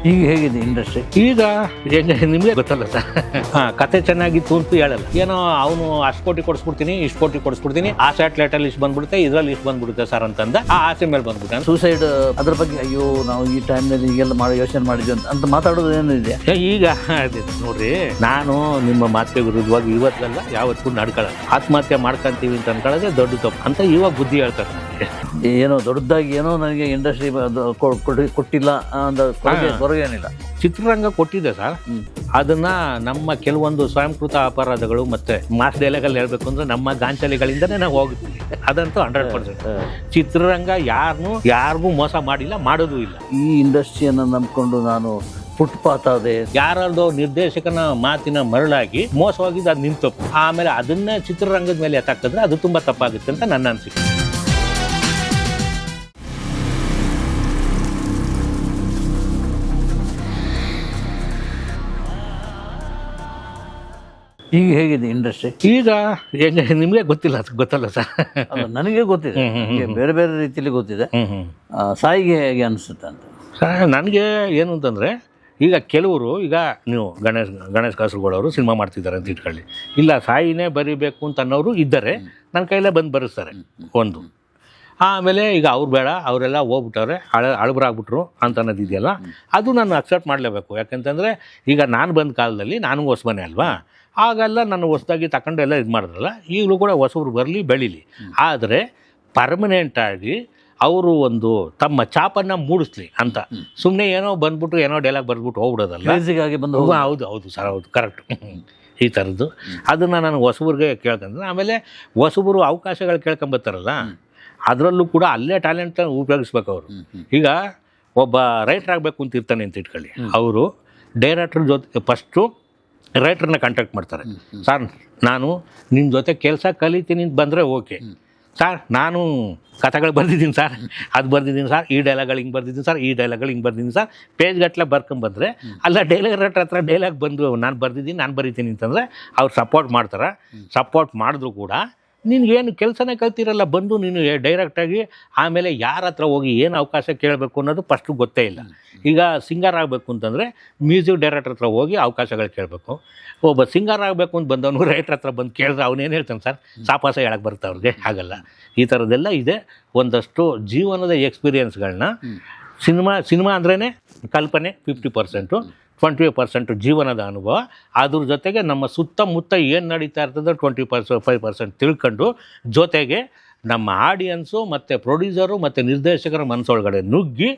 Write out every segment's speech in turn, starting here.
ಈಗ ಹೇಗಿದೆ ಇಂಡಸ್ಟ್ರಿ? ಈಗ ನಿಮಗೆ ಗೊತ್ತಲ್ಲ ಸರ್, ಕತೆ ಚೆನ್ನಾಗಿತ್ತು ಅಂತ ಹೇಳಲ್ಲ. ಏನೋ ಅವನು ಅಷ್ಟು ಕೋಟಿ ಕೊಡಿಸ್ಬಿಡ್ತೀನಿ, ಇಷ್ಟು ಕೋಟಿ ಕೊಡಿಸ್ಬಿಡ್ತೀನಿ, ಆ ಸ್ಯಾಟಲೈಟಲ್ಲಿ ಇಷ್ಟು ಬಂದ್ಬಿಡುತ್ತೆ, ಇದರಲ್ಲಿ ಇಷ್ಟು ಬಂದ್ಬಿಡುತ್ತೆ ಸರ್ ಅಂತಂದ ಆ ಆಸೆ ಮೇಲೆ ಬಂದ್ಬಿಟ್ಟೆ. ಸೂಸೈಡ್ ಅದ್ರ ಬಗ್ಗೆ ಅಯ್ಯೋ ನಾವು ಈ ಟೈಮ್ನಲ್ಲಿ ಈಗೆಲ್ಲ ಮಾಡೋ ಯೋಚನೆ ಮಾಡಿದ್ವಿ ಅಂತ ಮಾತಾಡೋದು ಏನಿದೆ ಈಗ ನೋಡ್ರಿ, ನಾನು ನಿಮ್ಮ ಮಾತಿಗೆ ವಿರುದ್ಧವಾಗಿ ಇವತ್ತಲ್ಲ ಯಾವತ್ತೂ ನಡ್ಕೊಳ್ಳಲ್ಲ. ಆತ್ಮಹತ್ಯೆ ಮಾಡ್ಕೊಂತೀವಿ ಅಂತ ಅನ್ಕೊಳ್ಳೋದೇ ದೊಡ್ಡ ತಪ್ಪು ಅಂತ ಇವಾಗ ಬುದ್ಧಿ ಹೇಳ್ತಾರೆ ನನಗೆ. ಏನೋ ದೊಡ್ಡದಾಗಿ ಏನೋ ನನಗೆ ಇಂಡಸ್ಟ್ರಿ ಕೊಟ್ಟಿಲ್ಲ ಅಂತ ಹೊರಗೆ ಏನಿಲ್ಲ. ಚಿತ್ರರಂಗ ಕೊಟ್ಟಿದೆ ಸರ್, ಅದನ್ನ ನಮ್ಮ ಕೆಲವೊಂದು ಸ್ವಯಂಕೃತ ಅಪರಾಧಗಳು ಮತ್ತೆ ಮಾಸ್ ಡೈಲಾಗಲ್ಲಿ ಹೇಳ್ಬೇಕು ಅಂದ್ರೆ ನಮ್ಮ ಗಾಂಚಲಿಗಳಿಂದನೇ ನಾವು ಹೋಗ್ತೀವಿ. ಅದಂತೂ 100%. ಚಿತ್ರರಂಗ ಯಾರಿಗೂ ಮೋಸ ಮಾಡಿಲ್ಲ, ಮಾಡೋದು ಇಲ್ಲ. ಈ ಇಂಡಸ್ಟ್ರಿಯನ್ನು ನಂಬ್ಕೊಂಡು ನಾನು ಫುಟ್ಪಾತ್ ಆದೆ, ಯಾರದೋ ನಿರ್ದೇಶಕನ ಮಾತಿನ ಮರಳಾಗಿ ಮೋಸವಾಗಿದ್ದು ಅದು ನಿಂತು ತಪ್ಪು. ಆಮೇಲೆ ಅದನ್ನ ಚಿತ್ರರಂಗದ ಮೇಲೆ ಎತ್ತಾಕಿದ್ರೆ ಅದು ತುಂಬಾ ತಪ್ಪಾಗುತ್ತೆ ಅಂತ ನನ್ನ ಅನಿಸಿಕೆ. ಈಗ ಹೇಗಿದೆ ಇಂಡಸ್ಟ್ರಿ? ಈಗ ನಿಮಗೆ ಗೊತ್ತಲ್ಲ ಸರ್? ನನಗೆ ಗೊತ್ತಿದೆ, ಬೇರೆ ಬೇರೆ ರೀತಿಯಲ್ಲಿ ಗೊತ್ತಿದೆ. ಸಾಯಿಗೆ ಹೇಗೆ ಅನಿಸುತ್ತೆ ಅಂತ ಸರ್ ನನಗೆ ಏನು ಅಂತಂದರೆ, ಈಗ ಕೆಲವರು ಈಗ ನೀವು ಗಣೇಶ್ ಕಾಸರಗೋಳವರು ಸಿನಿಮಾ ಮಾಡ್ತಿದ್ದಾರೆ ಅಂತ ಇಟ್ಕೊಳ್ಳಿ, ಇಲ್ಲ ಸಾಯಿನೇ ಬರೀಬೇಕು ಅಂತ ಅನ್ನೋರು ಇದ್ದಾರೆ, ನನ್ನ ಕೈಲೇ ಬಂದು ಬರೆಸ್ತಾರೆ ಒಂದು. ಆಮೇಲೆ ಈಗ ಅವ್ರು ಬೇಡ, ಅವರೆಲ್ಲ ಹೋಗ್ಬಿಟ್ಟವ್ರೆ, ಅಳಬರಾಗ್ಬಿಟ್ರು ಅಂತ ಅನ್ನೋದಿದೆಯಲ್ಲ, ಅದು ನಾನು ಅಕ್ಸೆಪ್ಟ್ ಮಾಡಲೇಬೇಕು. ಯಾಕೆಂತಂದರೆ ಈಗ ನಾನು ಬಂದ ಕಾಲದಲ್ಲಿ ನಾನು ಹೊಸಬನೇ ಅಲ್ವಾ, ಆಗೆಲ್ಲ ನಾನು ಹೊಸದಾಗಿ ತಗೊಂಡು ಎಲ್ಲ ಇದು ಮಾಡಿದ್ರಲ್ಲ, ಈಗಲೂ ಕೂಡ ಹೊಸಬ್ರು ಬರಲಿ ಬೆಳೀಲಿ, ಆದರೆ ಪರ್ಮನೆಂಟಾಗಿ ಅವರು ಒಂದು ತಮ್ಮ ಚಾಪನ್ನು ಮೂಡಿಸ್ಲಿ ಅಂತ ಸುಮ್ಮನೆ ಏನೋ ಬಂದ್ಬಿಟ್ಟು ಏನೋ ಡೈಲಾಗ್ ಬರ್ಬಿಟ್ಟು ಹೋಗ್ಬಿಡೋದಲ್ಲ. ಹೌದು ಸರ್, ಹೌದು, ಕರೆಕ್ಟ್. ಈ ಥರದ್ದು ಅದನ್ನು ನಾನು ಹೊಸಬ್ರಿಗೆ ಕೇಳ್ಕೊಂಡ್ರೆ, ಆಮೇಲೆ ಹೊಸಬರು ಅವಕಾಶಗಳು ಕೇಳ್ಕೊಂಬರ್ತಾರಲ್ಲ, ಅದರಲ್ಲೂ ಕೂಡ ಅಲ್ಲೇ ಟ್ಯಾಲೆಂಟ್ ಉಪಯೋಗಿಸ್ಬೇಕು ಅವರು. ಈಗ ಒಬ್ಬ ರೈಟರ್ ಆಗಬೇಕು ಅಂತ ಇರ್ತಾನೆ ಅಂತ ಇಟ್ಕೊಳ್ಳಿ, ಅವರು ಡೈರೆಕ್ಟ್ರ್ ಜೊತೆ ಫಸ್ಟು ರೈಟ್ರನ್ನ ಕಾಂಟ್ಯಾಕ್ಟ್ ಮಾಡ್ತಾರೆ. ಸರ್ ನಾನು ನಿಮ್ಮ ಜೊತೆ ಕೆಲಸ ಕಲಿತೀನಿ ಅಂತ ಬಂದರೆ ಓಕೆ ಸರ್, ನಾನು ಕಥೆಗಳು ಬರ್ದಿದ್ದೀನಿ ಸರ್, ಅದು ಬರ್ದಿದ್ದೀನಿ ಸರ್, ಈ ಡೈಲಾಗ್ಗಳು ಹಿಂಗೆ ಬರ್ದಿದ್ದೀನಿ ಸರ್, ಈ ಡೈಲಾಗ್ಗಳು ಹಿಂಗೆ ಬರ್ದಿದ್ದೀನಿ ಸರ್, ಪೇಜ್ಗಟ್ಟಲೆ ಬರ್ಕೊಂಬಂದರೆ ಅಲ್ಲ ಡೈಲಾಗ್ ಹತ್ರ ಡೈಲಾಗ್ ಬಂದು ನಾನು ಬರ್ದಿದ್ದೀನಿ, ನಾನು ಬರೀತೀನಿ ಅಂತಂದರೆ ಅವ್ರು ಸಪೋರ್ಟ್ ಮಾಡ್ತಾರೆ. ಸಪೋರ್ಟ್ ಮಾಡಿದ್ರು ಕೂಡ ನಿನಗೇನು ಕೆಲಸನೇ ಕಲ್ತಿರಲ್ಲ, ಬಂದು ನೀನು ಡೈರೆಕ್ಟಾಗಿ ಆಮೇಲೆ ಯಾರ ಹತ್ರ ಹೋಗಿ ಏನು ಅವಕಾಶ ಕೇಳಬೇಕು ಅನ್ನೋದು ಫಸ್ಟು ಗೊತ್ತೇ ಇಲ್ಲ. ಈಗ ಸಿಂಗರ್ ಆಗಬೇಕು ಅಂತಂದರೆ ಮ್ಯೂಸಿಕ್ ಡೈರೆಕ್ಟರ್ ಹತ್ರ ಹೋಗಿ ಅವಕಾಶಗಳು ಕೇಳಬೇಕು. ಒಬ್ಬ ಸಿಂಗರ್ ಆಗಬೇಕು ಅಂತ ಬಂದವನು ರೈಟರ್ ಹತ್ರ ಬಂದು ಕೇಳಿದ್ರೆ ಅವನೇನು ಹೇಳ್ತಾನೆ ಸರ್, ಸಾಪಾಸ ಹೇಳಕ್ಕೆ ಬರುತ್ತೆ ಅವ್ರಿಗೆ, ಆಗಲ್ಲ. ಈ ಥರದ್ದೆಲ್ಲ ಇದೆ. ಒಂದಷ್ಟು ಜೀವನದ ಎಕ್ಸ್ಪೀರಿಯೆನ್ಸ್ಗಳನ್ನ ಸಿನಿಮಾ ಅಂದ್ರೇ ಕಲ್ಪನೆ 50%, 20% ಜೀವನದ ಅನುಭವ, ಅದ್ರ ಜೊತೆಗೆ ನಮ್ಮ ಸುತ್ತಮುತ್ತ ಏನು ನಡೀತಾ ಇರ್ತದೆ 25% ತಿಳ್ಕೊಂಡು, ಜೊತೆಗೆ ನಮ್ಮ ಆಡಿಯನ್ಸು ಮತ್ತು ಪ್ರೊಡ್ಯೂಸರು ಮತ್ತು ನಿರ್ದೇಶಕರ ಮನಸ್ಸೊಳಗಡೆ ನುಗ್ಗಿ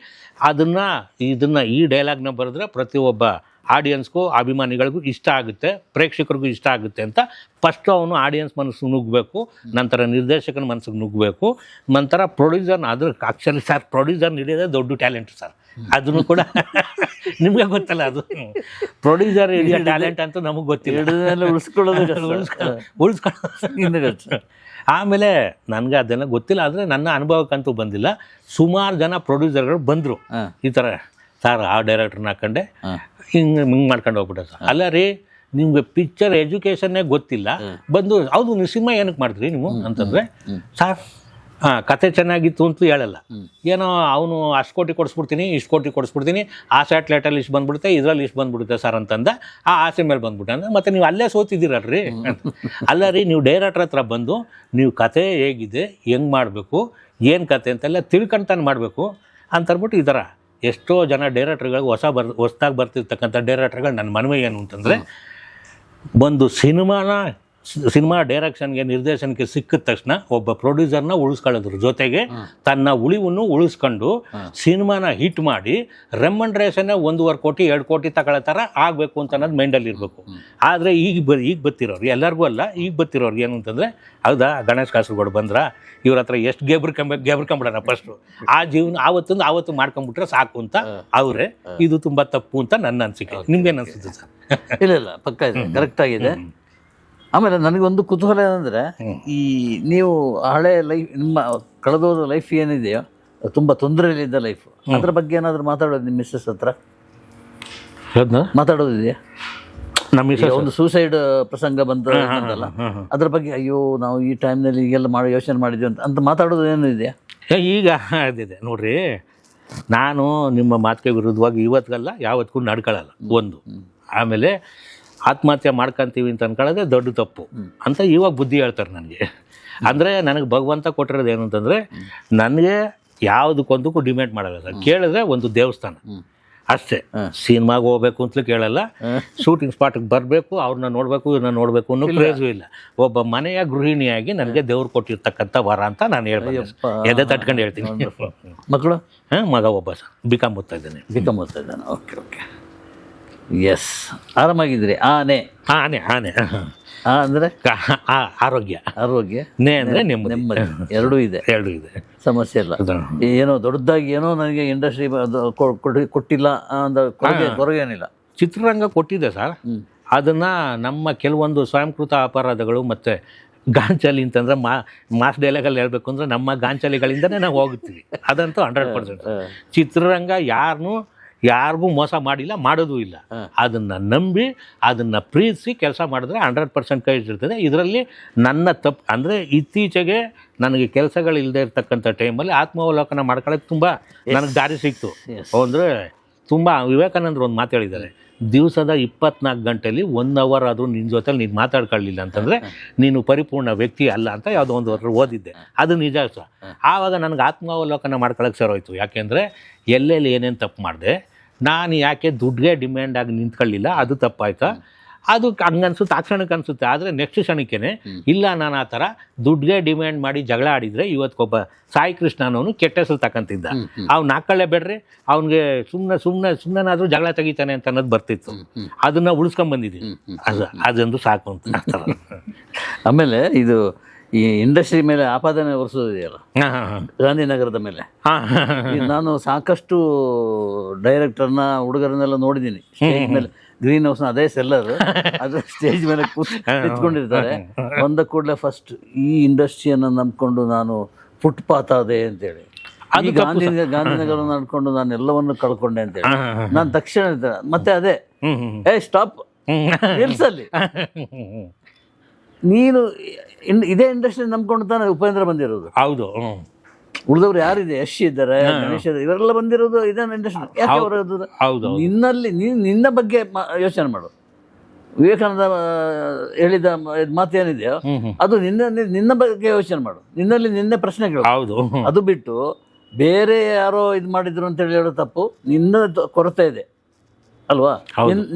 ಇದನ್ನು ಈ ಡೈಲಾಗ್ನ ಬರೆದ್ರೆ ಪ್ರತಿಯೊಬ್ಬ ಆಡಿಯನ್ಸ್ಗೂ ಅಭಿಮಾನಿಗಳಿಗೂ ಇಷ್ಟ ಆಗುತ್ತೆ, ಪ್ರೇಕ್ಷಕರಿಗೂ ಇಷ್ಟ ಆಗುತ್ತೆ ಅಂತ ಫಸ್ಟು ಅವನು ಆಡಿಯನ್ಸ್ ಮನಸ್ಸಿಗೆ ನುಗ್ಗಬೇಕು, ನಂತರ ನಿರ್ದೇಶಕನ ಮನಸ್ಸಿಗೆ ನುಗ್ಗಬೇಕು, ನಂತರ ಪ್ರೊಡ್ಯೂಸರ್ನ. ಅದ್ರ ಆ್ಯಕ್ಚುಲಿ ಸರ್ ಪ್ರೊಡ್ಯೂಸರ್ ಹಿಡಿಯೋದೇ ದೊಡ್ಡ ಟ್ಯಾಲೆಂಟ್ ಸರ್, ಅದನ್ನು ಕೂಡ ನಿಮಗೆ ಗೊತ್ತಲ್ಲ, ಅದು ಪ್ರೊಡ್ಯೂಸರ್ ಹಿಡಿಯೋ ಟ್ಯಾಲೆಂಟ್ ಅಂತೂ ನಮಗೆ ಗೊತ್ತಿಲ್ಲ. ಉಳಿಸ್ಕೊಳ್ಳೋದು ಆಮೇಲೆ ನನಗೆ ಅದೆಲ್ಲ ಗೊತ್ತಿಲ್ಲ, ಆದರೆ ನನ್ನ ಅನುಭವಕ್ಕಂತೂ ಬಂದಿಲ್ಲ. ಸುಮಾರು ಜನ ಪ್ರೊಡ್ಯೂಸರ್ಗಳು ಬಂದರು ಈ ಥರ, ಸರ್ ಆ ಡೈರೆಕ್ಟ್ರನ್ನ ಹಾಕೊಂಡೆ ಹಿಂಗೆ ಮಾಡ್ಕೊಂಡು ಹೋಗ್ಬಿಟ್ಟೆ ಸರ್. ಅಲ್ಲ ರೀ, ನಿಮ್ಗೆ ಪಿಕ್ಚರ್ ಎಜುಕೇಷನ್ನೇ ಗೊತ್ತಿಲ್ಲ, ಬಂದು ಹೌದು ನೀವು ಸಿನಿಮಾ ಏನಕ್ಕೆ ಮಾಡಿದ್ರಿ ನೀವು ಅಂತಂದರೆ, ಸರ್ ಕತೆ ಚೆನ್ನಾಗಿತ್ತು ಅಂತೂ ಹೇಳಲ್ಲ. ಏನೋ ಅವನು ಅಷ್ಟು ಕೋಟಿ ಕೊಡಿಸ್ಬಿಡ್ತೀನಿ, ಇಷ್ಟು ಕೋಟಿ ಕೊಡಿಸ್ಬಿಡ್ತೀನಿ, ಆ ಸ್ಯಾಟಲೈಟಲ್ಲಿ ಇಷ್ಟು ಬಂದ್ಬಿಡುತ್ತೆ, ಇದರಲ್ಲಿ ಇಷ್ಟು ಬಂದ್ಬಿಡುತ್ತೆ ಸರ್ ಅಂತಂದ ಆ ಆಸೆ ಮೇಲೆ ಬಂದ್ಬಿಟ್ಟೆ ಅಂದರೆ ಮತ್ತೆ ನೀವು ಅಲ್ಲೇ ಸೋತಿದ್ದೀರಲ್ರಿ. ಅಲ್ಲ ರೀ, ನೀವು ಡೈರೆಕ್ಟ್ರ್ ಹತ್ರ ಬಂದು ನೀವು ಕತೆ ಹೇಗಿದೆ, ಹೆಂಗೆ ಮಾಡಬೇಕು, ಏನು ಕತೆ ಅಂತೆಲ್ಲ ತಿಳ್ಕೊಂತಾನೆ ಮಾಡಬೇಕು ಅಂತಂದ್ಬಿಟ್ಟು ಈ ಥರ ಎಷ್ಟೋ ಜನ ಡೈರೆಕ್ಟ್ರುಗಳಿಗೆ ಹೊಸದಾಗಿ ಬರ್ತಿರ್ತಕ್ಕಂಥ ಡೈರೆಕ್ಟ್ರುಗಳು ನನ್ನ ಮನವಿ ಏನು ಅಂತಂದರೆ, ಒಂದು ಸಿನಿಮಾ ಡೈರೆಕ್ಷನ್ಗೆ ನಿರ್ದೇಶನಕ್ಕೆ ಸಿಕ್ಕಿದ ತಕ್ಷಣ ಒಬ್ಬ ಪ್ರೊಡ್ಯೂಸರ್ನ ಉಳಿಸ್ಕೊಳ್ಳೋದ್ರ ಜೊತೆಗೆ ತನ್ನ ಉಳಿವನ್ನು ಉಳಿಸ್ಕೊಂಡು ಸಿನಿಮಾನ ಹಿಟ್ ಮಾಡಿ ರೆಮಂಡ್ರೇಷನ್ನೇ 1.5 ಕೋಟಿ 2 ಕೋಟಿ ತಗೊಳ್ಳೋ ಥರ ಆಗಬೇಕು ಅಂತ ಅನ್ನೋದು ಮೈಂಡಲ್ಲಿ ಇರಬೇಕು. ಆದರೆ ಈಗ ಬರ್ತಿರೋರು ಎಲ್ಲರಿಗೂ ಅಲ್ಲ, ಈಗ ಬರ್ತಿರೋರು ಏನು ಅಂತಂದರೆ, ಹೌದಾ ಗಣೇಶ್ ಕಾಸರಗೋಡು ಬಂದ್ರ ಇವ್ರ ಹತ್ರ ಎಷ್ಟು ಗೆಬ್ರಕೊಂಬಿಡೋಣ ಫಸ್ಟು, ಆ ಜೀವನ ಆವತ್ತು ಮಾಡ್ಕೊಂಬಿಟ್ರೆ ಸಾಕು ಅಂತ ಅವರೇ. ಇದು ತುಂಬ ತಪ್ಪು ಅಂತ ನನ್ನ ಅನಿಸಿಕೆ. ನಿಮ್ಗೇನು ಅನಿಸುತ್ತೆ ಸರ್? ಇಲ್ಲ ಪಕ್ಕ ಇದೆ, ಕರೆಕ್ಟ್ ಆಗಿದೆ. ಆಮೇಲೆ ನನಗೊಂದು ಕುತೂಹಲ ಏನಂದರೆ, ಈ ನೀವು ಹಳೆ ಲೈಫ್, ನಿಮ್ಮ ಕಳೆದೋದ ಲೈಫ್ ಏನಿದೆಯೋ ತುಂಬ ತೊಂದರೆಯಲ್ಲಿದ್ದ ಲೈಫ್, ಅದ್ರ ಬಗ್ಗೆ ಏನಾದರೂ ಮಾತಾಡೋದು ನಿಮ್ಮ ಮಿಸ್ಸಸ್ ಹತ್ರ ಮಾತಾಡೋದಿದೆಯಾ? ನಮ್ಮ ಒಂದು ಸೂಸೈಡ್ ಪ್ರಸಂಗ ಬಂತಲ್ಲ, ಅದ್ರ ಬಗ್ಗೆ ಅಯ್ಯೋ ನಾವು ಈ ಟೈಮ್ನಲ್ಲಿ ಈಗೆಲ್ಲ ಮಾಡೋ ಯೋಚನೆ ಮಾಡಿದ್ವಿ ಅಂತ ಮಾತಾಡೋದು ಏನು ಇದೆಯಾ? ಈಗ ಅದಿದೆ ನೋಡ್ರಿ, ನಾನು ನಿಮ್ಮ ಮಾತಿಗೆ ವಿರುದ್ಧವಾಗಿ ಇವತ್ತಿಗಲ್ಲ ಯಾವತ್ತಿಗೂ ನಡ್ಕೊಳ್ಳಲ್ಲ ಒಂದು. ಆಮೇಲೆ ಆತ್ಮಹತ್ಯೆ ಮಾಡ್ಕೊಂತೀವಿ ಅಂತ ಅನ್ಕೊಳ್ಳೋದೇ ದೊಡ್ಡ ತಪ್ಪು ಅಂತ ಇವಾಗ ಬುದ್ಧಿ ಹೇಳ್ತಾರೆ ನನಗೆ. ಅಂದರೆ ನನಗೆ ಭಗವಂತ ಕೊಟ್ಟಿರೋದು ಏನು ಅಂತಂದರೆ, ನನಗೆ ಯಾವುದಕ್ಕೊಂದಕ್ಕೂ ಡಿಮ್ಯಾಂಡ್ ಮಾಡಲ್ಲ ಸರ್. ಕೇಳಿದ್ರೆ ಒಂದು ದೇವಸ್ಥಾನ ಅಷ್ಟೇ. ಸಿನಿಮಾಗೆ ಹೋಗ್ಬೇಕು ಅಂತಲೂ ಕೇಳಲ್ಲ, ಶೂಟಿಂಗ್ ಸ್ಪಾಟ್ಗೆ ಬರಬೇಕು, ಅವ್ರನ್ನ ನೋಡಬೇಕು, ಇವ್ರನ್ನ ನೋಡಬೇಕು ಅನ್ನೋ ಕ್ರೇಜು ಇಲ್ಲ. ಒಬ್ಬ ಮನೆಯ ಗೃಹಿಣಿಯಾಗಿ ನನಗೆ ದೇವ್ರು ಕೊಟ್ಟಿರ್ತಕ್ಕಂಥ ವರ ಅಂತ ನಾನು ಹೇಳ್ಬೋದು, ಎದೆ ತಟ್ಕೊಂಡು ಹೇಳ್ತೀನಿ. ಮಕ್ಕಳು? ಮಗ ಒಬ್ಬ ಸರ್, ಬಿಕಾಮ್ ಓದ್ತಾ ಇದ್ದಾನೆ. ಬಿಕಾಮ್ ಓದ್ತಾ ಇದ್ದಾನೆ. Okay okay, yes. ಆರಾಮಾಗಿದ್ರಿ? ಆನೆ ಆನೆ ಆನೆ ಅಂದರೆ ಆರೋಗ್ಯ, ಆರೋಗ್ಯ. ನೇ ಅಂದರೆ ನೆಮ್ಮದಿ, ಎರಡೂ ಇದೆ. ಎರಡೂ ಇದೆ, ಸಮಸ್ಯೆ ಇಲ್ಲ. ಏನೋ ದೊಡ್ಡದಾಗಿ ಏನೋ ನನಗೆ ಇಂಡಸ್ಟ್ರಿ ಕೊಟ್ಟಿಲ್ಲ ಅಂದ ಕೊರಗೇನಿಲ್ಲ. ಚಿತ್ರರಂಗ ಕೊಟ್ಟಿದೆ ಸರ್. ಅದನ್ನು ನಮ್ಮ ಕೆಲವೊಂದು ಸ್ವಯಂಕೃತ ಅಪರಾಧಗಳು ಮತ್ತು ಗಾಂಚಲಿ ಅಂತಂದ್ರೆ ಮಾಸ್ ಡೈಲಾಗಲ್ಲಿ ಹೇಳ್ಬೇಕು ಅಂದರೆ ನಮ್ಮ ಗಾಂಚಲಿಗಳಿಂದನೇ ನಾವು ಹೋಗುತ್ತೀವಿ. ಅದಂತೂ 100%. ಚಿತ್ರರಂಗ ಯಾರಿಗೂ ಮೋಸ ಮಾಡಿಲ್ಲ, ಮಾಡೋದು ಇಲ್ಲ. ಅದನ್ನು ನಂಬಿ ಅದನ್ನು ಪ್ರೀತಿಸಿ ಕೆಲಸ ಮಾಡಿದ್ರೆ 100% ಕೈ ಇರ್ತದೆ. ಇದರಲ್ಲಿ ನನ್ನ ತಪ್ಪು ಅಂದರೆ ಇತ್ತೀಚೆಗೆ ನನಗೆ ಕೆಲಸಗಳಿಲ್ಲದೆ ಇರ್ತಕ್ಕಂಥ ಟೈಮಲ್ಲಿ ಆತ್ಮಾವಲೋಕನ ಮಾಡ್ಕೊಳ್ಳೋಕೆ ತುಂಬ ನನಗೆ ದಾರಿ ಸಿಕ್ತು. ಅಂದರೆ ತುಂಬ ವಿವೇಕಾನಂದರು ಒಂದು ಮಾತು ಹೇಳಿದ್ದಾರೆ, ದಿವಸದ 24 ಗಂಟೆಯಲ್ಲಿ 1 ಅವರ್ ಆದರೂ ನಿನ್ನ ಜೊತೆಲಿ ನೀನು ಮಾತಾಡ್ಕೊಳ್ಳಿಲ್ಲ ಅಂತಂದರೆ ನೀನು ಪರಿಪೂರ್ಣ ವ್ಯಕ್ತಿ ಅಲ್ಲ ಅಂತ ಯಾವುದೋ ಒಂದು ವರ್ಷ ಓದಿದ್ದೆ. ಅದು ನಿಜ ಸರ್. ಆವಾಗ ನನಗೆ ಆತ್ಮಾವಲೋಕನ ಮಾಡ್ಕೊಳ್ಳೋಕೆ ಸರೋಯ್ತು. ಯಾಕೆಂದರೆ ಎಲ್ಲೆಲ್ಲಿ ಏನೇನು ತಪ್ಪು ಮಾಡಿದೆ, ನಾನು ಯಾಕೆ ದುಡ್ಡಿಗೆ ಡಿಮ್ಯಾಂಡ್ ಆಗಿ ನಿಂತ್ಕೊಳ್ಳಿಲ್ಲ, ಅದು ತಪ್ಪಾಯ್ತಾ. ಅದು ಹಂಗನ್ಸುತ್ತೆ, ಆ ಕ್ಷಣಕ್ಕೆ ಅನಿಸುತ್ತೆ. ಆದರೆ ನೆಕ್ಸ್ಟ್ ಕ್ಷಣಕ್ಕೇ ಇಲ್ಲ, ನಾನು ಆ ಥರ ದುಡ್ಡಿಗೆ ಡಿಮ್ಯಾಂಡ್ ಮಾಡಿ ಜಗಳ ಆಡಿದರೆ ಇವತ್ತೊಬ್ಬ ಸಾಯಿ ಕೃಷ್ಣ ಅನ್ನೋನು ಕೆಟ್ಟ ಹೆಸರು ತಗೊಂತಿದ್ದ. ಅವ್ನು ನಾಲ್ಕಳ್ಳೆ ಬೇಡ್ರಿ, ಅವ್ನಿಗೆ ಸುಮ್ಮನಾದರೂ ಜಗಳ ತೆಗಿತಾನೆ ಅಂತ ಅನ್ನೋದು ಬರ್ತಿತ್ತು. ಅದನ್ನು ಉಳಿಸ್ಕೊಂಬಂದಿದ್ದೀನಿ. ಅದೊಂದು ಸಾಕು ಅಂತ. ಆಮೇಲೆ ಇದು ಈ ಇಂಡಸ್ಟ್ರಿ ಮೇಲೆ ಆಪಾದನೆ ಹೊರಿಸೋದಿದೆಯಲ್ಲ, ಗಾಂಧಿನಗರದ ಮೇಲೆ. ನಾನು ಸಾಕಷ್ಟು ಡೈರೆಕ್ಟರ್ನ ಹುಡುಗರನ್ನೆಲ್ಲ ನೋಡಿದ್ದೀನಿ ಸ್ಟೇಜ್ ಮೇಲೆ. ಗ್ರೀನ್ ಹೌಸ್ನ ಅದೇ ಸೆಲ್ಲರ್, ಅದು ಸ್ಟೇಜ್ ಮೇಲೆ ನಿಂತ್ಕೊಂಡಿರ್ತಾರೆ. ಬಂದ ಕೂಡಲೇ ಫಸ್ಟ್ ಈ ಇಂಡಸ್ಟ್ರಿಯನ್ನು ನಂಬ್ಕೊಂಡು ನಾನು ಫುಟ್ಪಾತ್ ಆದೆ ಅಂತೇಳಿ, ಗಾಂಧಿನಗರ ನಡ್ಕೊಂಡು ನಾನು ಎಲ್ಲವನ್ನು ಕಳ್ಕೊಂಡೆ ಅಂತೇಳಿ ನಾನು ತಕ್ಷಣ ಮತ್ತೆ ಅದೇ ಸ್ಟಾಪ್ ನಿಲ್ಸಲ್ಲಿ. ನೀನು ಇದೇ ಇಂಡಸ್ಟ್ರಿ ನಂಬ್ಕೊಂಡು ತಾನೆ ಉಪೇಂದ್ರ ಬಂದಿರೋದು. ಹೌದು. ಉಳಿದವ್ರು ಯಾರಿದೆ, ಯಶ್ ಇದ್ದಾರೆ, ಗಣೇಶ್ ಇದ್ದಾರೆ, ಇವರೆಲ್ಲ ಬಂದಿರೋದು ಇದೇ ಇಂಡಸ್ಟ್ರಿ. ಯಾಕೆ ಅವರು ನಿನ್ನಲ್ಲಿ ನಿನ್ನ ಬಗ್ಗೆ ಯೋಚನೆ ಮಾಡು. ವಿವೇಕಾನಂದ ಹೇಳಿದ ಮಾತೇನಿದೆಯೋ ಅದು ನಿನ್ನ ಬಗ್ಗೆ ಯೋಚನೆ ಮಾಡು. ನಿನ್ನೆ ಪ್ರಶ್ನೆಗಳು. ಹೌದು. ಅದು ಬಿಟ್ಟು ಬೇರೆ ಯಾರೋ ಇದು ಮಾಡಿದ್ರು ಅಂತ ಹೇಳೋ ತಪ್ಪು. ನಿನ್ನ ಕೊರತೆ ಇದೆ ಅಲ್ವಾ,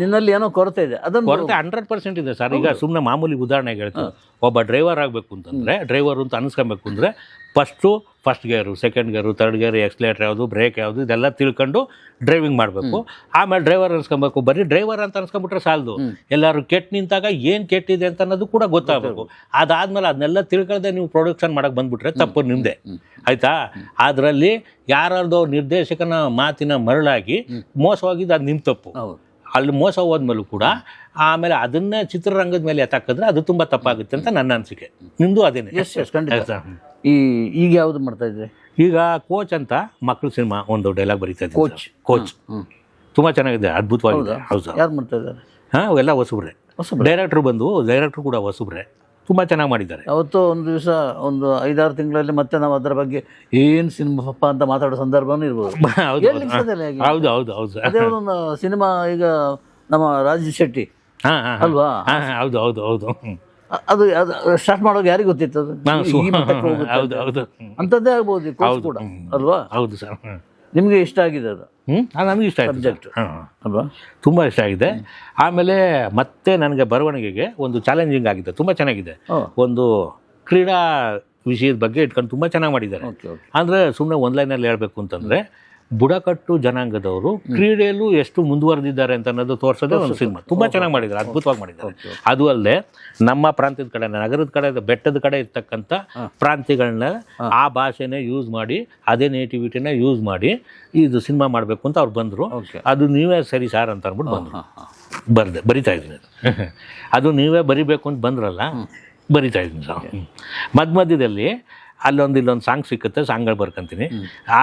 ನಿನ್ನಲ್ಲಿ ಏನೋ ಕೊರತೆ ಇದೆ. ಅದನ್ನು ಕೊರತೆ 100% ಇದೆ ಸರ್. ಈಗ ಸುಮ್ಮನೆ ಮಾಮೂಲಿ ಉದಾಹರಣೆಗೆ ಹೇಳ್ತೀನಿ, ಒಬ್ಬ ಡ್ರೈವರ್ ಆಗಬೇಕು ಅಂತಂದರೆ, ಡ್ರೈವರು ಅಂತ ಅನ್ಸ್ಕೊಬೇಕು ಅಂದರೆ ಫಸ್ಟ್ ಗೇರು, ಸೆಕೆಂಡ್ ಗೇರು, ಥರ್ಡ್ ಗೇರು, ಎಕ್ಸ್ಲೇಟರ್ ಯಾವುದು, ಬ್ರೇಕ್ ಯಾವುದು, ಇದೆಲ್ಲ ತಿಳ್ಕೊಂಡು ಡ್ರೈವಿಂಗ್ ಮಾಡಬೇಕು. ಆಮೇಲೆ ಡ್ರೈವರ್ ಅನ್ಸ್ಕೊಬೇಕು. ಬರೀ ಡ್ರೈವರ್ ಅಂತ ಅನ್ಸ್ಕೊಂಬಿಟ್ರೆ ಸಾಲದು, ಎಲ್ಲರೂ ಕೆಟ್ಟು ನಿಂತಾಗ ಏನು ಕೆಟ್ಟಿದೆ ಅಂತ ಅನ್ನೋದು ಕೂಡ ಗೊತ್ತಾಗಬೇಕು. ಅದಾದಮೇಲೆ ಅದನ್ನೆಲ್ಲ ತಿಳ್ಕೊಳ್ಳದೆ ನೀವು ಪ್ರೊಡಕ್ಷನ್ ಮಾಡೋಕ್ಕೆ ಬಂದುಬಿಟ್ರೆ ತಪ್ಪು ನಿಮ್ಮದೇ, ಆಯಿತಾ. ಅದರಲ್ಲಿ ಯಾರ್ದೋ ನಿರ್ದೇಶಕನ ಮಾತಿನ ಮರಳಾಗಿ ಮೋಸವಾಗಿದ್ದು ಅದು ನಿಮ್ಮ ತಪ್ಪು. ಅಲ್ಲಿ ಮೋಸ ಹೋದ್ಮೇಲೂ ಕೂಡ ಆಮೇಲೆ ಅದನ್ನೇ ಚಿತ್ರರಂಗದ ಮೇಲೆ ಎತ್ತಾಕಿದ್ರೆ ಅದು ತುಂಬ ತಪ್ಪಾಗುತ್ತೆ ಅಂತ ನನ್ನ ಅನಿಸಿಕೆ. ನಿಮ್ಮದು ಅದೇನೆ? ಈಗ ಯಾವುದು ಮಾಡ್ತಾ ಇದ್ರಿ? ಈಗ ಕೋಚ್ ಅಂತ ಮಕ್ಕಳು ಸಿನಿಮಾ ಒಂದು ಡೈಲಾಗ್ ಬರೀತಾ ಇದ್ದೆ. ಕೋಚ್ ತುಂಬ ಚೆನ್ನಾಗಿದೆ, ಅದ್ಭುತವಾಗಿದೆ. ಹೌದು ಸರ್. ಯಾರು ಮಾಡ್ತಾ ಇದ್ದಾರೆ? ಎಲ್ಲ ಹೊಸಬ್ರೆ. ಡೈರೆಕ್ಟ್ರು ಕೂಡ ಹೊಸಬ್ರೆ, ತುಂಬ ಚೆನ್ನಾಗಿ ಮಾಡಿದ್ದಾರೆ. ಅವತ್ತು ಒಂದು ದಿವಸ ಒಂದು 5-6 ತಿಂಗಳಲ್ಲಿ ಮತ್ತೆ ನಾವು ಅದರ ಬಗ್ಗೆ ಏನು ಸಿನಿಮಾಪ್ಪ ಅಂತ ಮಾತಾಡೋ ಸಂದರ್ಭನೂ ಇರ್ಬೋದು. ಹೌದು ಹೌದು ಹೌದು. ಅದೇ ಒಂದು ಸಿನಿಮಾ ಈಗ ನಮ್ಮ ರಾಜೇಶ್ ಶೆಟ್ಟಿ ಅಲ್ವಾ? ಹೌದು ಹೌದು ಹೌದು. ಅದು ಸ್ಟಾರ್ಟ್ ಮಾಡೋಕೆ ಯಾರಿಗೆ ಗೊತ್ತಿತ್ತು? ಹೌದು ಅಂಥದ್ದೇ ಆಗ್ಬೋದು ಕೂಡ ಅಲ್ವಾ? ಹೌದು ಸರ್. ನಿಮಗೆ ಇಷ್ಟ ಆಗಿದೆ ಅದು? ನನಗೆ ಇಷ್ಟ ಆಗಿದೆ ಸಬ್ಜೆಕ್ಟ್ ಅಲ್ವಾ? ತುಂಬ ಇಷ್ಟ ಆಗಿದೆ. ಆಮೇಲೆ ಮತ್ತೆ ನನಗೆ ಬರವಣಿಗೆಗೆ ಒಂದು ಚಾಲೆಂಜಿಂಗ್ ಆಗಿದೆ, ತುಂಬ ಚೆನ್ನಾಗಿದೆ. ಒಂದು ಕ್ರೀಡಾ ವಿಷಯದ ಬಗ್ಗೆ ಇಟ್ಕೊಂಡು ತುಂಬ ಚೆನ್ನಾಗಿ ಮಾಡಿದ್ದಾರೆ. ಅಂದರೆ ಸುಮ್ಮನೆ ಒಂದು ಲೈನಲ್ಲಿ ಹೇಳಬೇಕು ಅಂತಂದರೆ, ಬುಡಕಟ್ಟು ಜನಾಂಗದವರು ಕ್ರೀಡೆಯಲ್ಲೂ ಎಷ್ಟು ಮುಂದುವರೆದಿದ್ದಾರೆ ಅಂತ ಅನ್ನೋದು ತೋರಿಸೋದೇ ಒಂದು ಸಿನಿಮಾ. ತುಂಬ ಚೆನ್ನಾಗಿ ಮಾಡಿದ್ದಾರೆ, ಅದ್ಭುತವಾಗಿ ಮಾಡಿದ್ದಾರೆ. ಅದು ಅಲ್ಲದೆ ನಮ್ಮ ಪ್ರಾಂತ್ಯದ ಕಡೆ, ನಗರದ ಕಡೆ, ಬೆಟ್ಟದ ಕಡೆ ಇರ್ತಕ್ಕಂಥ ಪ್ರಾಂತ್ಯಗಳನ್ನ ಆ ಭಾಷೆನೇ ಯೂಸ್ ಮಾಡಿ, ಅದೇ ನೇಟಿವಿಟಿನ ಯೂಸ್ ಮಾಡಿ ಇದು ಸಿನಿಮಾ ಮಾಡಬೇಕು ಅಂತ ಅವ್ರು ಬಂದರು. ಅದು ನೀವೇ ಸರಿ ಸಾರ್ ಅಂತ ಅಂದ್ಬಿಟ್ಟು ಬಂದರು. ಬರಿತಾ ಇದ್ದೀನಿ ಅದು ನೀವೇ ಬರಿಬೇಕು ಅಂತ ಬಂದ್ರಲ್ಲ, ಬರಿತಾ ಇದ್ದೀನಿ ಸರ್. ಮಧ್ಯದಲ್ಲಿ ಇಲ್ಲೊಂದು ಸಾಂಗ್ ಸಿಕ್ಕುತ್ತೆ, ಸಾಂಗ್ಗಳು ಬರ್ಕೊಂತೀನಿ. ಆ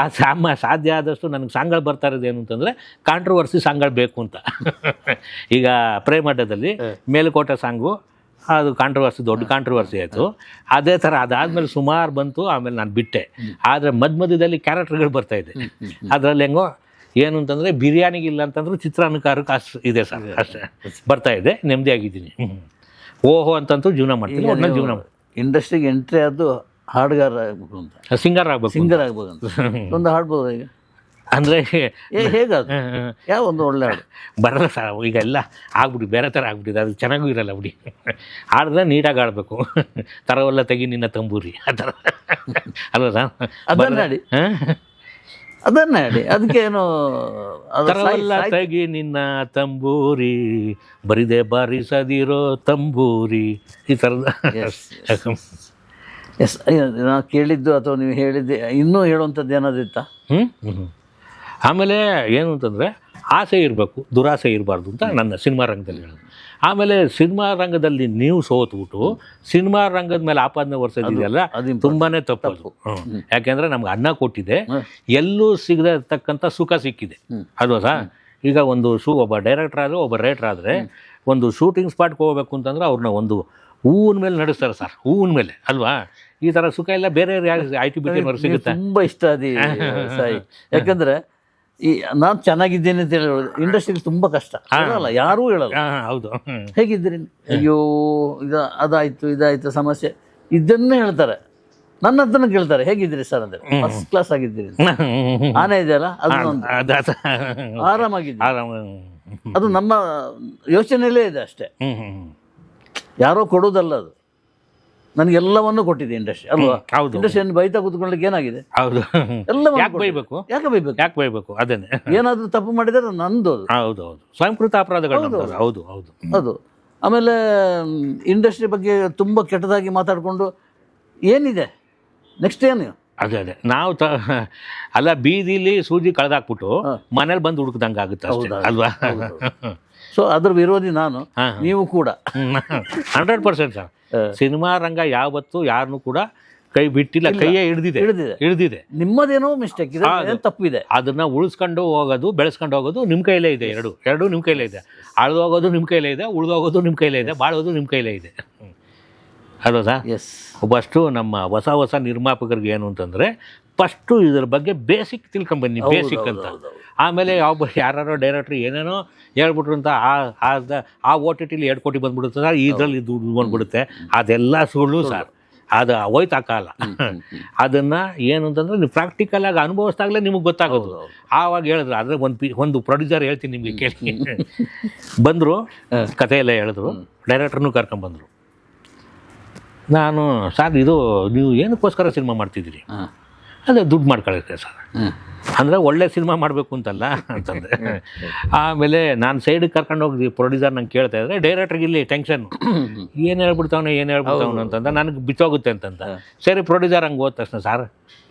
ಸಾಧ್ಯ ಆದಷ್ಟು ನನಗೆ ಸಾಂಗ್ಗಳು ಬರ್ತಾ ಇರೋದು ಏನು ಅಂತಂದರೆ ಕಾಂಟ್ರವರ್ಸಿ ಸಾಂಗ್ಗಳು ಬೇಕು ಅಂತ. ಈಗ ಪ್ರೇಮಠದಲ್ಲಿ ಮೇಲುಕೋಟೆ ಸಾಂಗು ಅದು ದೊಡ್ಡ ಕಾಂಟ್ರವರ್ಸಿ ಆಯಿತು. ಅದೇ ಥರ ಅದಾದಮೇಲೆ ಸುಮಾರು ಬಂತು, ಆಮೇಲೆ ನಾನು ಬಿಟ್ಟೆ. ಆದರೆ ಮಧ್ಯದಲ್ಲಿ ಕ್ಯಾರೆಕ್ಟರ್ಗಳು ಬರ್ತಾಯಿದೆ. ಅದರಲ್ಲಿ ಹೆಂಗೋ ಏನು ಅಂತಂದರೆ ಬಿರಿಯಾನಿಗಿಲ್ಲ ಅಂತಂದ್ರೂ ಚಿತ್ರಾನ್ನಕಾರಕ್ಕೆ ಅಷ್ಟು ಇದೆ ಸರ್, ಅಷ್ಟೇ ಬರ್ತಾಯಿದೆ, ನೆಮ್ಮದಿಯಾಗಿದ್ದೀನಿ. ಓಹೋ ಅಂತಂತೂ ಜೀವನ ಮಾಡ್ತೀನಿ, ಒಟ್ನಲ್ಲಿ ಜೀವನ ಇಂಡಸ್ಟ್ರಿಗೆ ಎಂಟ್ರಿ ಆದ್ದು ಹಾಡುಗಾರ ಆಗ್ಬೇಕು ಅಂತ, ಸಿಂಗರ್ ಆಗ್ಬೇಕು. ಸಿಂಗರ್ ಆಗ್ಬೋದು ಅಂತ ಒಂದು ಹಾಡ್ಬೋದು ಈಗ ಅಂದರೆ ಹೇಗಾದ ಯಾವ ಒಂದು ಒಳ್ಳೆ ಹಾಡು ಬರಲ್ಲ ಸರ್, ಈಗ ಎಲ್ಲ ಆಗ್ಬಿಟ್ಟು ಬೇರೆ ಥರ ಆಗ್ಬಿಟ್ಟಿದೆ, ಅದು ಚೆನ್ನಾಗೂ ಇರಲ್ಲ ಬಿಡಿ. ಆಡಿದ್ರೆ ನೀಟಾಗಿ ಆಡಬೇಕು, ತರವೆಲ್ಲ ತೆಗಿ ನಿನ್ನ ತಂಬೂರಿ ಆ ಥರ ಅಲ್ವ ಸರ್? ಅದನ್ನ ಹಾಡಿ, ಅದನ್ನ ಹಾಡಿ, ಅದಕ್ಕೆ ಏನು ತರವೆಲ್ಲ ತೆಗಿ ನಿನ್ನ ತಂಬೂರಿ, ಬರಿದೆ ಬಾರಿಸದಿರೋ ತಂಬೂರಿ, ಈ ಥರದ. ಎಸ್, ನಾ ಕೇಳಿದ್ದು ಅಥವಾ ನೀವು ಹೇಳಿದ್ದೆ ಇನ್ನೂ ಹೇಳುವಂಥದ್ದು ಏನಾದಿತ್ತ? ಆಮೇಲೆ ಏನು ಅಂತಂದರೆ ಆಸೆ ಇರಬೇಕು, ದುರಾಸೆ ಇರಬಾರ್ದು ಅಂತ ನನ್ನ ಸಿನಿಮಾ ರಂಗದಲ್ಲಿ ಹೇಳೋದು. ಆಮೇಲೆ ಸಿನಿಮಾ ರಂಗದಲ್ಲಿ ನೀವು ಸೋತ್ಬಿಟ್ಟು ಸಿನಿಮಾ ರಂಗದ ಮೇಲೆ ಆಪಾದನೆ ಹೊರಿಸೋದಿದೆಯಲ್ಲ, ತುಂಬಾ ತಪ್ಪದು. ಯಾಕೆಂದರೆ ನಮ್ಗೆ ಅನ್ನ ಕೊಟ್ಟಿದೆ, ಎಲ್ಲೂ ಸಿಗದೆ ಇರ್ತಕ್ಕಂಥ ಸುಖ ಸಿಕ್ಕಿದೆ ಅಲ್ವಾ ಸರ್? ಈಗ ಒಬ್ಬ ಡೈರೆಕ್ಟರ್ ಆದರೆ, ಒಬ್ಬ ರೈಟರ್ ಆದರೆ, ಒಂದು ಶೂಟಿಂಗ್ ಸ್ಪಾಟ್ಗೆ ಹೋಗ್ಬೇಕು ಅಂತಂದ್ರೆ ಅವ್ರನ್ನ ಒಂದು ಹೂವಿನ ಮೇಲೆ ನಡೆಸ್ತಾರೆ ಸರ್, ಹೂವಿನ ಮೇಲೆ ಅಲ್ವಾ? ಈ ಥರ ಸುಖ ಎಲ್ಲ ಬೇರೆ ITBT ಸಿಗುತ್ತೆ. ತುಂಬ ಇಷ್ಟ ಅದಿ ಸಾಯಿ, ಯಾಕಂದರೆ ಈ ನಾನು ಚೆನ್ನಾಗಿದ್ದೇನೆ ಅಂತ ಹೇಳೋದು ಇಂಡಸ್ಟ್ರಿಗೆ ತುಂಬ ಕಷ್ಟ ಅಲ್ಲ, ಯಾರೂ ಹೇಳಲ್ಲ. ಹೌದು, ಹೇಗಿದ್ದೀರಿ, ಅಯ್ಯೋ ಅದಾಯಿತು ಇದಾಯಿತು ಸಮಸ್ಯೆ, ಇದನ್ನೇ ಹೇಳ್ತಾರೆ. ನನ್ನ ಹತ್ರನೂ ಕೇಳ್ತಾರೆ, ಹೇಗಿದ್ದೀರಿ ಸರ್ ಅಂದರೆ, ಫಸ್ಟ್ ಕ್ಲಾಸ್ ಆಗಿದ್ದೀರಿ. ಆನೆ ಇದೆಯಲ್ಲ ಅದು ಆರಾಮಾಗಿದ್ದೀನಿ, ಅದು ನಮ್ಮ ಯೋಚನೆಯಲ್ಲೇ ಇದೆ ಅಷ್ಟೇ, ಯಾರೋ ಕೊಡೋದಲ್ಲ ಅದು. ನನಗೆಲ್ಲವನ್ನೂ ಕೊಟ್ಟಿದೆ ಇಂಡಸ್ಟ್ರಿ ಅಲ್ವಾ? ಇಂಡಸ್ಟ್ರಿಯನ್ನು ಬೈತಾ ಕೂತ್ಕೊಳ್ಳಿಕ್ಕೆ ಏನಾಗಿದೆ? ಹೌದು, ಎಲ್ಲ ಯಾಕೆ ಬೈಬೇಕು? ಯಾಕೆ ಬೈಬೇಕು? ಅದನ್ನೇ, ಏನಾದರೂ ತಪ್ಪು ಮಾಡಿದರೆ ನಂದು. ಹೌದು, ಸ್ವಯಂಕೃತ ಅಪರಾಧಗಳು. ಹೌದು, ಅದು ಆಮೇಲೆ ಇಂಡಸ್ಟ್ರಿ ಬಗ್ಗೆ ತುಂಬ ಕೆಟ್ಟದಾಗಿ ಮಾತಾಡಿಕೊಂಡು ಏನಿದೆ ನೆಕ್ಸ್ಟ್ ಏನು? ಅದೇ ನಾವು ಅಲ್ಲ, ಬೀದಿಲಿ ಸೂಜಿ ಕಳೆದಾಕ್ಬಿಟ್ಟು ಮನೇಲಿ ಬಂದು ಹುಡುಕ್ದಂಗೆ ಆಗುತ್ತೆ ಅಷ್ಟೇ ಅಲ್ವಾ? ಸೊ ಅದ್ರ ವಿರೋಧಿ ನಾನು, ನೀವು ಕೂಡ 100% ಸರ್. ಸಿನಿಮಾ ರಂಗ ಯಾವತ್ತೂ ಯಾರನ್ನೂ ಕೂಡ ಕೈ ಬಿಟ್ಟಿಲ್ಲ, ಕೈಯೇ ಹಿಡಿದಿದೆ. ನಿಮ್ಮದೇನೋ ಮಿಸ್ಟೇಕ್ ಇದೆ, ತಪ್ಪಿದೆ, ಅದನ್ನ ಉಳಿಸ್ಕೊಂಡು ಹೋಗೋದು, ಬೆಳೆಸ್ಕೊಂಡು ಹೋಗೋದು ನಿಮ್ಮ ಕೈಲೇ ಇದೆ. ಎರಡು ನಿಮ್ಮ ಕೈಲೇ ಇದೆ. ಅಳ್ದೋಗೋದು ನಿಮ್ಮ ಕೈಲೇ ಇದೆ, ಉಳ್ದೋಗೋದು ನಿಮ್ಮ ಕೈಲೇ ಇದೆ, ಬಾಳೋದು ನಿಮ್ಮ ಕೈಲೇ ಇದೆ ಅಲ್ವಾ ಸರ್? ಎಸ್. ಒಬ್ಬಷ್ಟು ನಮ್ಮ ಹೊಸ ನಿರ್ಮಾಪಕರಿಗೆ ಏನು ಅಂತಂದರೆ, ಫಸ್ಟು ಇದ್ರ ಬಗ್ಗೆ ಬೇಸಿಕ್ ತಿಳ್ಕೊಂಬನ್ನಿ, ಬೇಸಿಕ್ ಅಂತ. ಆಮೇಲೆ ಯಾರೋ ಡೈರೆಕ್ಟ್ರ್ ಏನೇನೋ ಹೇಳ್ಬಿಟ್ರು ಅಂತ ಆ OTT 2 ಕೋಟಿ ಬಂದ್ಬಿಡುತ್ತೆ ಸರ್, ಇದರಲ್ಲಿ ದುಡ್ಡು ಬಂದ್ಬಿಡುತ್ತೆ. ಅದೆಲ್ಲ ಸುಳ್ಳು ಸರ್, ಅದು ಹೋಯ್ತಾಕಲ್ಲ. ಅದನ್ನು ಏನು ಅಂತಂದರೆ ನೀವು ಪ್ರಾಕ್ಟಿಕಲಾಗಿ ಅನುಭವಿಸ್ದಾಗಲೇ ನಿಮಗೆ ಗೊತ್ತಾಗೋದು. ಆವಾಗ ಹೇಳಿದ್ರು, ಆದರೆ ಒಂದು ಪ್ರೊಡ್ಯೂಸರ್ ಹೇಳ್ತೀನಿ ನಿಮಗೆ ಕೇಳಿ. ಬಂದರು, ಕಥೆಯೆಲ್ಲ ಹೇಳಿದ್ರು, ಡೈರೆಕ್ಟ್ರನ್ನೂ ಕರ್ಕೊಂಬಂದರು. ನಾನು ಸರ್ ಇದು ನೀವು ಏನಕ್ಕೋಸ್ಕರ ಸಿನಿಮಾ ಮಾಡ್ತಿದ್ದೀರಿ? ಅದೇ ದುಡ್ಡು ಮಾಡ್ಕೊಳ್ಳುತ್ತೆ ಸರ್, ಅಂದರೆ ಒಳ್ಳೆ ಸಿನಿಮಾ ಮಾಡಬೇಕು ಅಂತಲ್ಲ ಅಂತಂದರೆ. ಆಮೇಲೆ ನಾನು ಸೈಡಿಗೆ ಕರ್ಕೊಂಡು ಹೋಗಿ ಪ್ರೊಡ್ಯೂಸರ್ ನಂಗೆ ಕೇಳ್ತಾ ಇದ್ದರೆ, ಡೈರೆಕ್ಟ್ರಿಗೆ ಇಲ್ಲಿ ಟೆನ್ಷನ್, ಏನು ಹೇಳ್ಬಿಡ್ತಾವನೆ ಅಂತಂದ, ನನಗೆ ಬಿಚ್ಚೋಗುತ್ತೆ ಅಂತಂದ. ಸರಿ, ಪ್ರೊಡ್ಯೂಸರ್ ಹಂಗೆ ಹೋದ ತಕ್ಷಣ, ಸರ್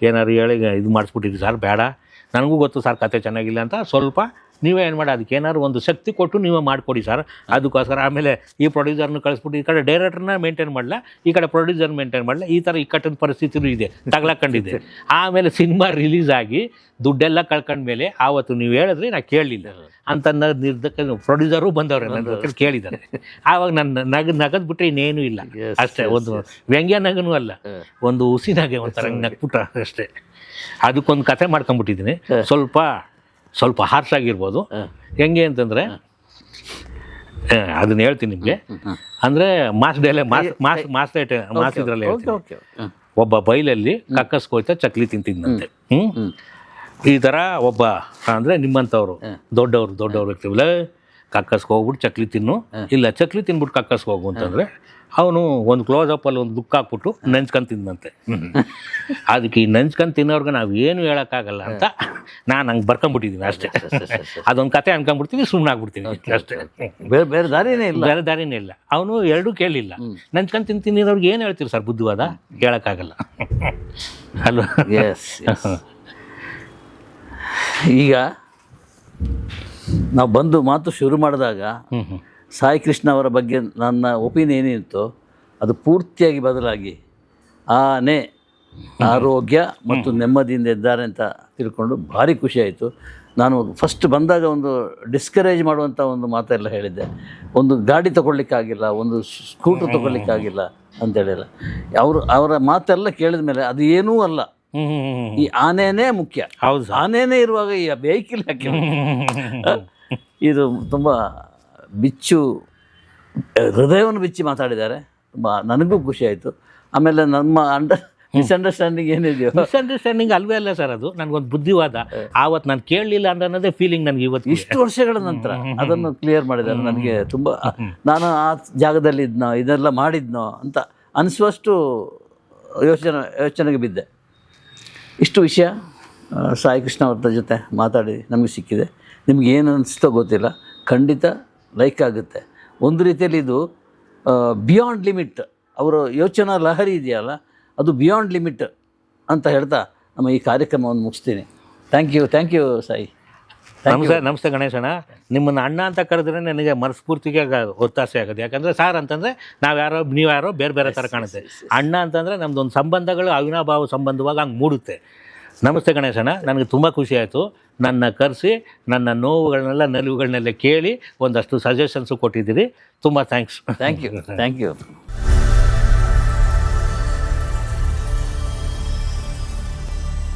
ಏನಾರು ಹೇಳಿ ಇದು ಮಾಡಿಸ್ಬಿಟ್ಟಿದ್ರಿ ಸರ್, ಬೇಡ, ನನಗೂ ಗೊತ್ತು ಸರ್ ಕತೆ ಚೆನ್ನಾಗಿಲ್ಲ ಅಂತ, ಸ್ವಲ್ಪ ನೀವೇ ಏನು ಮಾಡಿ ಅದಕ್ಕೆ ಏನಾದ್ರು ಒಂದು ಶಕ್ತಿ ಕೊಟ್ಟು ನೀವೇ ಮಾಡಿಕೊಡಿ ಸರ್, ಅದಕ್ಕೋಸ್ಕರ. ಆಮೇಲೆ ಈ ಪ್ರೊಡ್ಯೂಸರ್ನ ಕಳಿಸ್ಬಿಟ್ಟು ಈ ಕಡೆ ಡೈರೆಕ್ಟ್ರನ್ನ ಮೇಂಟೈನ್ ಮಾಡಲ, ಈ ಕಡೆ ಪ್ರೊಡ್ಯೂಸರ್ ಮೇಂಟೈನ್ ಮಾಡಲ, ಈ ಥರ ಇಕ್ಕಟ್ಟಿನ ಪರಿಸ್ಥಿತಿನೂ ಇದೆ, ತಗ್ಲಾಕೊಂಡಿದೆ. ಆಮೇಲೆ ಸಿನಿಮಾ ರಿಲೀಸ್ ಆಗಿ ದುಡ್ಡೆಲ್ಲ ಕಳ್ಕೊಂಡ್ಮೇಲೆ ಆವತ್ತು ನೀವು ಹೇಳಿದ್ರಿ ನಾ ಕೇಳಲಿಲ್ಲ ಅಂತ ಪ್ರೊಡ್ಯೂಸರು ಬಂದವ್ರೆ ನನ್ನ ಹತ್ರ ಕೇಳಿದ್ದಾರೆ. ಆವಾಗ ನನ್ನ ನಗದು ಬಿಟ್ಟರೆ ಇನ್ನೇನು ಇಲ್ಲ ಅಷ್ಟೇ, ಒಂದು ವ್ಯಂಗ್ಯ ನಗನೂ ಅಲ್ಲ, ಒಂದು ಹುಸಿ ನಗೆ ಒಂಥರ ನಗ್ಬಿಟ್ಟ ಅಷ್ಟೇ. ಅದಕ್ಕೊಂದು ಕತೆ ಮಾಡ್ಕೊಂಬಿಟ್ಟಿದ್ದೀನಿ, ಸ್ವಲ್ಪ ಹಾರ್ಶ್ ಆಗಿರ್ಬೋದು. ಹೆಂಗೆ ಅಂತಂದರೆ ಅದನ್ನ ಹೇಳ್ತೀನಿ ನಿಮಗೆ. ಅಂದರೆ ಮಾಸ್ ಇದ್ರಲ್ಲಿ ಹೇಳ್ತೀನಿ. ಒಬ್ಬ ಬೈಲಲ್ಲಿ ಕಕ್ಕಸ್ಕೋಯ್ತಾ ಚಕ್ಲಿ ತಿಂತಿದ್ದಂತೆ. ಈ ಥರ ಒಬ್ಬ ಅಂದರೆ ನಿಮ್ಮಂಥವ್ರು ದೊಡ್ಡವ್ರು ಇರ್ತೀವಲ್ಲ, ಕಕ್ಕಸ್ಗೆ ಹೋಗ್ಬಿಟ್ಟು ಚಕ್ಲಿ ತಿನ್ನು, ಇಲ್ಲ ಚಕ್ಲಿ ತಿನ್ಬಿಟ್ಟು ಕಕ್ಕಸ್ಗೆ ಹೋಗು ಅಂತಂದರೆ ಅವನು ಒಂದು ಕ್ಲೋಸಪ್ಪಲ್ಲಿ ಒಂದು ಬುಕ್ ಹಾಕ್ಬಿಟ್ಟು ನಂಚ್ಕೊಂಡು ತಿಂದಂತೆ. ಅದಕ್ಕೆ ಈ ನಂಚ್ಕೊಂಡು ತಿನ್ನೋರ್ಗೆ ನಾವು ಏನು ಹೇಳೋಕ್ಕಾಗಲ್ಲ ಅಂತ ನಾನು ಹಂಗೆ ಬರ್ಕೊಂಬಿಟ್ಟಿದ್ದೀನಿ ಅಷ್ಟೇ. ಅದೊಂದು ಕತೆ ಅನ್ಕೊಂಡ್ಬಿಡ್ತೀನಿ, ಸುಮ್ಮನೆ ಆಗ್ಬಿಡ್ತೀನಿ ಅಷ್ಟೇ, ಬೇರೆ ದಾರಿನೇ ಇಲ್ಲ. ಅವನು ಎರಡೂ ಕೇಳಲಿಲ್ಲ. ನಂಚ್ಕೊಂಡು ತಿನ್ನೋರ್ಗೆ ಏನು ಹೇಳ್ತೀರಿ ಸರ್ ಬುದ್ಧಿವಾದ? ಹೇಳೋಕ್ಕಾಗಲ್ಲ ಅಲ್ವಾ? ಈಗ ನಾವು ಬಂದು ಮಾತು ಶುರು ಮಾಡಿದಾಗ ಸಾಯಿ ಕೃಷ್ಣ ಅವರ ಬಗ್ಗೆ ನನ್ನ ಒಪಿನಿಯನ್ ಏನಿತ್ತು ಅದು ಪೂರ್ತಿಯಾಗಿ ಬದಲಾಗಿ ಆನೆ ಆರೋಗ್ಯ ಮತ್ತು ನೆಮ್ಮದಿಯಿಂದ ಇದ್ದಾರೆ ಅಂತ ತಿಳ್ಕೊಂಡು ಭಾರಿ ಖುಷಿ ಆಯಿತು. ನಾನು ಫಸ್ಟ್ ಬಂದಾಗ ಒಂದು ಡಿಸ್ಕರೇಜ್ ಮಾಡುವಂಥ ಒಂದು ಮಾತೆಲ್ಲ ಹೇಳಿದ್ದೆ. ಒಂದು ಗಾಡಿ ತೊಗೊಳ್ಲಿಕ್ಕಾಗಿಲ್ಲ, ಒಂದು ಸ್ಕೂಟ್ರ್ ತೊಗೊಳ್ಲಿಕ್ಕಾಗಿಲ್ಲ ಅಂತೇಳಿಲ್ಲ. ಅವರ ಮಾತೆಲ್ಲ ಕೇಳಿದ ಮೇಲೆ ಅದು ಏನೂ ಅಲ್ಲ, ಈ ಆನೆನೇ ಮುಖ್ಯ. ಹೌದು ಸರ್. ಆನೆನೇ ಇರುವಾಗ ಈ ವೆಹಿಕಲ್ ಹಾಕಿ ಇದು ತುಂಬ ಹೃದಯವನ್ನು ಬಿಚ್ಚಿ ಮಾತಾಡಿದ್ದಾರೆ. ತುಂಬ ನನಗೂ ಖುಷಿ ಆಯಿತು. ಆಮೇಲೆ ನಮ್ಮ ಮಿಸ್ಅಂಡರ್ಸ್ಟ್ಯಾಂಡಿಂಗ್ ಏನಿದೆಯೋ, ಮಿಸ್ಅಂಡರ್ಸ್ಟ್ಯಾಂಡಿಂಗ್ ಅಲ್ವೇ ಅಲ್ಲ ಸರ್, ಅದು ನನಗೊಂದು ಬುದ್ಧಿವಾದ. ಆವತ್ತು ನಾನು ಕೇಳಲಿಲ್ಲ ಅನ್ನೋದೇ ಫೀಲಿಂಗ್ ನನಗೆ ಇವತ್ತು. ಇಷ್ಟು ವರ್ಷಗಳ ನಂತರ ಅದನ್ನು ಕ್ಲಿಯರ್ ಮಾಡಿದ್ದಾರೆ. ನನಗೆ ತುಂಬ, ನಾನು ಆ ಜಾಗದಲ್ಲಿ ಇದ್ನೋ ಇದೆಲ್ಲ ಮಾಡಿದ್ನೋ ಅಂತ ಅನಿಸುವಷ್ಟು ಯೋಚನೆಗೆ ಬಿದ್ದೆ. ಇಷ್ಟು ವಿಷಯ ಸಾಯಿ ಕೃಷ್ಣ ಅವ್ರ ಜೊತೆ ಮಾತಾಡಿ ನಮಗೆ ಸಿಕ್ಕಿದೆ. ನಿಮ್ಗೆ ಏನು ಅನಿಸ್ತೋ ಗೊತ್ತಿಲ್ಲ, ಖಂಡಿತ ಲೈಕ್ ಆಗುತ್ತೆ. ಒಂದು ರೀತಿಯಲ್ಲಿ ಇದು ಬಿಯಾಂಡ್ ಲಿಮಿಟ್, ಅವರ ಯೋಚನಾ ಲಹರಿ ಇದೆಯಲ್ಲ, ಅದು ಬಿಯಾಂಡ್ ಲಿಮಿಟ್ ಅಂತ ಹೇಳ್ತಾ ನಮ್ಮ ಈ ಕಾರ್ಯಕ್ರಮವನ್ನು ಮುಗಿಸ್ತೀನಿ. Thank you Sai. ನಮಸ್ತೆ ಗಣೇಶಣ್ಣ. ನಿಮ್ಮನ್ನು ಅಣ್ಣ ಅಂತ ಕರೆದ್ರೆ ನನಗೆ ಮನಸ್ಫೂರ್ತಿಗೆ ಒತ್ತಾಸೆ ಆಗುತ್ತೆ. ಯಾಕಂದರೆ ಸಾರ್ ಅಂತಂದರೆ ನೀವ್ಯಾರೋ ಬೇರೆ ಬೇರೆ ಥರ ಕಾಣುತ್ತೆ. ಅಣ್ಣ ಅಂತಂದರೆ ನಮ್ಮದೊಂದು ಸಂಬಂಧಗಳು ಅವಿನಾಭಾವ ಸಂಬಂಧವಾಗಿ ಹಂಗೆ ಮೂಡುತ್ತೆ. ನಮಸ್ತೆ ಗಣೇಶಣ್ಣ, ನನಗೆ ತುಂಬ ಖುಷಿ ಆಯಿತು. ನನ್ನ ಕರೆಸಿ ನನ್ನ ನೋವುಗಳನ್ನೆಲ್ಲ ನಲಿವುಗಳನ್ನೆಲ್ಲ ಕೇಳಿ ಒಂದಷ್ಟು ಸಜೆಷನ್ಸು ಕೊಟ್ಟಿದ್ದೀರಿ. ತುಂಬ ಥ್ಯಾಂಕ್ಸ್. Thank you.